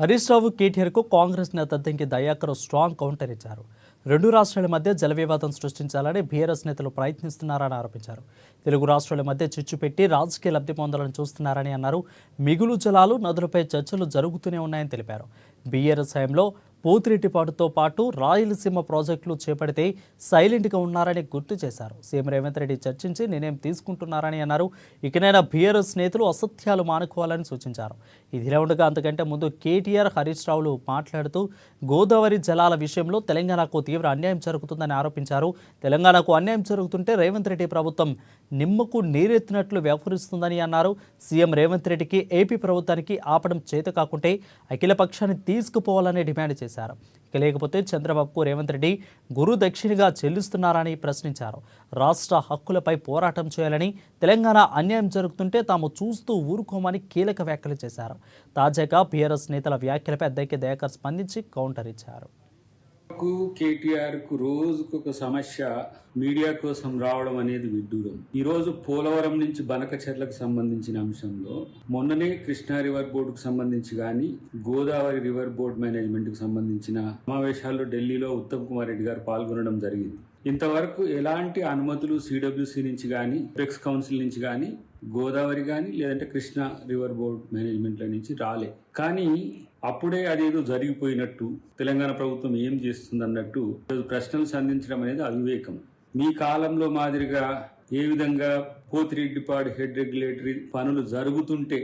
హరీష్ రావు కేటీఆర్కు కాంగ్రెస్ నేత దంకి Dayakar strong counter ఇచ్చారు. రెండు రాష్ట్రాల మధ్య జల వివాదం సృష్టించాలని బీఆర్ఎస్ నేతలు ప్రయత్నిస్తున్నారని ఆరోపించారు. తెలుగు రాష్ట్రాల మధ్య చిచ్చు పెట్టి రాజకీయ లబ్ధి పొందాలని చూస్తున్నారని అన్నారు. మిగులు జలాలు నదులపై చర్చలు జరుగుతూనే ఉన్నాయని తెలిపారు. బీఆర్ఎస్ హయాంలో పోతిరెడ్డిపాటుతో పాటు రాయలసీమ ప్రాజెక్టులు చేపడితే సైలెంట్గా ఉన్నారని గుర్తు చేశారు. సీఎం రేవంత్ రెడ్డి చర్చించి నిర్ణయం తీసుకుంటున్నారని అన్నారు. ఇకనైనా బీఆర్ఎస్ నేతలు అసత్యాలు మానుకోవాలని సూచించారు. ఇదిలా ఉండగా అంతకంటే ముందు కేటీఆర్, హరీష్ రావులు మాట్లాడుతూ గోదావరి జలాల విషయంలో తెలంగాణకు తీవ్ర అన్యాయం జరుగుతుందని ఆరోపించారు. తెలంగాణకు అన్యాయం జరుగుతుంటే రేవంత్ రెడ్డి ప్రభుత్వం నిమ్మకు నీరెత్తినట్లు వ్యవహరిస్తుందని అన్నారు. సీఎం రేవంత్ రెడ్డికి ఏపీ ప్రభుత్వానికి ఆపడం చేత కాకుంటే అఖిల పక్షాన్ని తీసుకుపోవాలని డిమాండ్ చేశారు. ఇక లేకపోతే చంద్రబాబుకు రేవంత్ రెడ్డి గురు దక్షిణగా చెల్లిస్తున్నారని ప్రశ్నించారు. రాష్ట్ర హక్కులపై పోరాటం చేయాలని, తెలంగాణ అన్యాయం జరుగుతుంటే తాము చూస్తూ ఊరుకోమని కీలక వ్యాఖ్యలు చేశారు. తాజాగా బీఆర్ఎస్ నేతల వ్యాఖ్యలపై దంకి దయాకర్ స్పందించి కౌంటర్ ఇచ్చారు. కేటీఆర్కు రోజుకు ఒక సమస్య మీడియా కోసం రావడం అనేది విడ్డూరం. ఈరోజు పోలవరం నుంచి బనకచెర్లకు సంబంధించిన అంశంలో మొన్ననే కృష్ణా రివర్ బోర్డుకు సంబంధించి కానీ, గోదావరి రివర్ బోర్డు మేనేజ్మెంట్కి సంబంధించిన సమావేశాల్లో ఢిల్లీలో ఉత్తమ్ కుమార్ రెడ్డి గారు పాల్గొనడం జరిగింది. ఇంతవరకు ఎలాంటి అనుమతులు సిడబ్ల్యూసి నుంచి కానీ, ఎపెక్స్ కౌన్సిల్ నుంచి కానీ, గోదావరి కానీ లేదంటే కృష్ణా రివర్ బోర్డ్ మేనేజ్మెంట్ల నుంచి రాలే. కానీ అప్పుడే అదేదో జరిగిపోయినట్టు, తెలంగాణ ప్రభుత్వం ఏం చేస్తుంది అన్నట్టు ప్రశ్నలు సంధించడం అనేది అవివేకం. మీ కాలంలో మాదిరిగా ఏ విధంగా పోతిరెడ్డిపాడు హెడ్ రెగ్యులేటరీ పనులు జరుగుతుంటే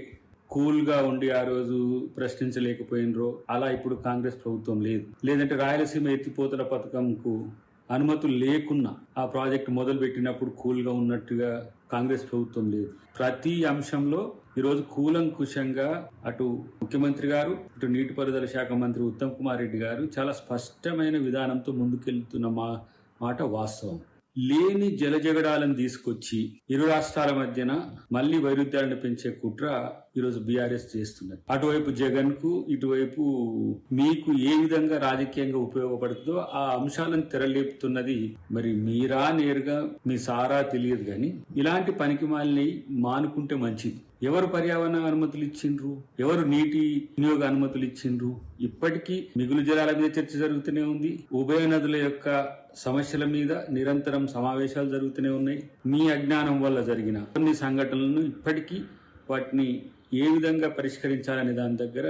కూల్గా ఉండి ఆ రోజు ప్రశ్నించలేకపోయినరో అలా ఇప్పుడు కాంగ్రెస్ ప్రభుత్వం లేదు. లేదంటే రాయలసీమ ఎత్తిపోతల పథకంకు అనుమతులు లేకున్నా ఆ ప్రాజెక్టు మొదలు పెట్టినప్పుడు కూల్గా ఉన్నట్టుగా కాంగ్రెస్ ప్రభుత్వం లేదు. ప్రతి అంశంలో ఈరోజు కూలంకుషంగా అటు ముఖ్యమంత్రి గారు, ఇటు నీటిపారుదల శాఖ మంత్రి ఉత్తమ్ కుమార్ రెడ్డి గారు చాలా స్పష్టమైన విధానంతో ముందుకెళ్తున్న మాట వాస్తవం. లేని జలజగడాలను తీసుకొచ్చి ఇరు రాష్ట్రాల మధ్యన మళ్లీ వైరుధ్యాలను పెంచే కుట్ర ఈరోజు బీఆర్ఎస్ చేస్తున్నది. అటువైపు జగన్ కు, ఇటువైపు మీకు ఏ విధంగా రాజకీయంగా ఉపయోగపడుతుందో ఆ అంశాలను తెరలేపుతున్నది. మరి మీరా నేరుగా మీ సారా తెలియదు కానీ ఇలాంటి పనికి మానుకుంటే మంచిది. ఎవరు పర్యావరణ అనుమతులు ఇచ్చిండ్రు, ఎవరు నీటి వినియోగ అనుమతులు ఇచ్చిండ్రు? ఇప్పటికీ మిగులు జలాల మీద చర్చ జరుగుతూనే ఉంది. ఉభయ నదుల యొక్క సమస్యల మీద నిరంతరం సమావేశాలు జరుగుతూనే ఉన్నాయి. మీ అజ్ఞానం వల్ల జరిగిన కొన్ని సంఘటనలను ఇప్పటికీ వాటిని ఏ విధంగా పరిష్కరించాలనే దాని దగ్గర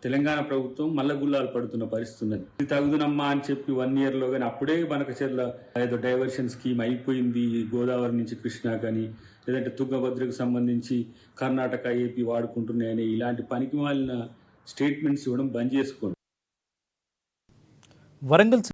తెలంగాణ ప్రభుత్వం మల్లగుల్లాలు పడుతున్న పరిస్థితి ఉన్నది. ఇది తగుదునమ్మా అని చెప్పి 1 year లో కానీ అప్పుడే బనకచెర్ల ఏదో డైవర్షన్ స్కీమ్ అయిపోయింది, గోదావరి నుంచి కృష్ణా కానీ, లేదంటే తుంగభద్రకు సంబంధించి కర్ణాటక, ఏపీ వాడుకుంటున్నాయని ఇలాంటి పనికి మాలిన స్టేట్మెంట్స్ ఇవ్వడం బంద్ చేసుకోండి. వరంగల్